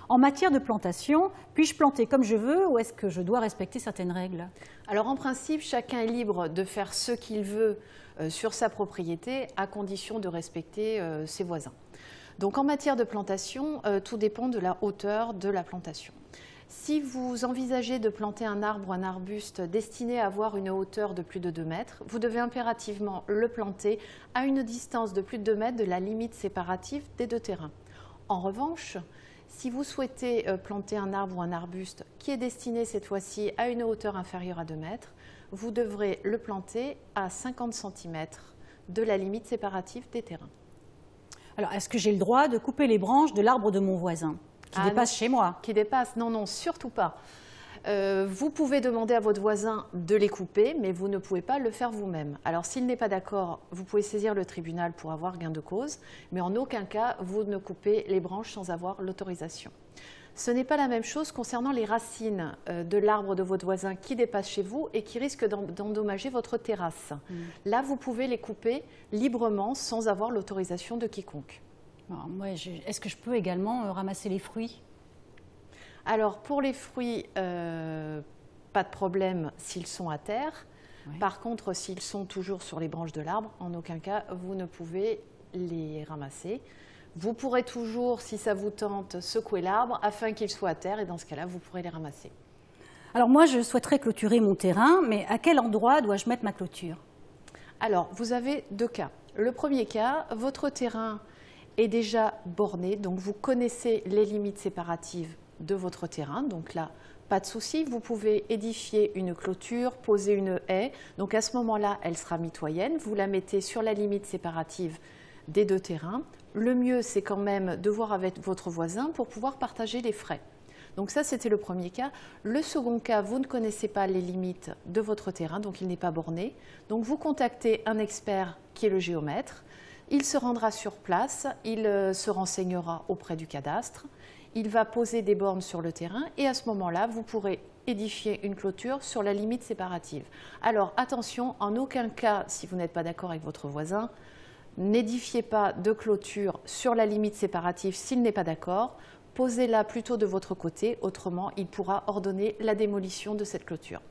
En matière de plantation, puis-je planter comme je veux ou est-ce que je dois respecter certaines règles? Alors en principe, chacun est libre de faire ce qu'il veut sur sa propriété à condition de respecter ses voisins. Donc en matière de plantation, tout dépend de la hauteur de la plantation. Si vous envisagez de planter un arbre ou un arbuste destiné à avoir une hauteur de plus de 2 mètres, vous devez impérativement le planter à une distance de plus de 2 mètres de la limite séparative des deux terrains. En revanche, si vous souhaitez planter un arbre ou un arbuste qui est destiné cette fois-ci à une hauteur inférieure à 2 mètres, vous devrez le planter à 50 cm de la limite séparative des terrains. Alors, est-ce que j'ai le droit de couper les branches de l'arbre de mon voisin qui dépasse chez moi? Qui dépasse? Non, non, surtout pas. Vous pouvez demander à votre voisin de les couper, mais vous ne pouvez pas le faire vous-même. Alors, s'il n'est pas d'accord, vous pouvez saisir le tribunal pour avoir gain de cause, mais en aucun cas, vous ne coupez les branches sans avoir l'autorisation. Ce n'est pas la même chose concernant les racines de l'arbre de votre voisin qui dépasse chez vous et qui risquent d'endommager votre terrasse. Là, vous pouvez les couper librement sans avoir l'autorisation de quiconque. Est-ce que je peux également ramasser les fruits? Alors, pour les fruits, pas de problème s'ils sont à terre. Oui. Par contre, s'ils sont toujours sur les branches de l'arbre, en aucun cas, vous ne pouvez les ramasser. Vous pourrez toujours, si ça vous tente, secouer l'arbre afin qu'il soit à terre et dans ce cas-là, vous pourrez les ramasser. Alors moi, je souhaiterais clôturer mon terrain, mais à quel endroit dois-je mettre ma clôture? Alors, vous avez deux cas. Le premier cas, votre terrain est déjà borné, donc vous connaissez les limites séparatives de votre terrain. Donc là, pas de souci, vous pouvez édifier une clôture, poser une haie. Donc à ce moment-là, elle sera mitoyenne. Vous la mettez sur la limite séparative des deux terrains. Le mieux, c'est quand même de voir avec votre voisin pour pouvoir partager les frais. Donc ça, c'était le premier cas. Le second cas, vous ne connaissez pas les limites de votre terrain, donc il n'est pas borné. Donc vous contactez un expert qui est le géomètre. Il se rendra sur place, il se renseignera auprès du cadastre. Il va poser des bornes sur le terrain et à ce moment-là, vous pourrez édifier une clôture sur la limite séparative. Alors attention, en aucun cas, si vous n'êtes pas d'accord avec votre voisin, n'édifiez pas de clôture sur la limite séparative s'il n'est pas d'accord. Posez-la plutôt de votre côté, autrement il pourra ordonner la démolition de cette clôture.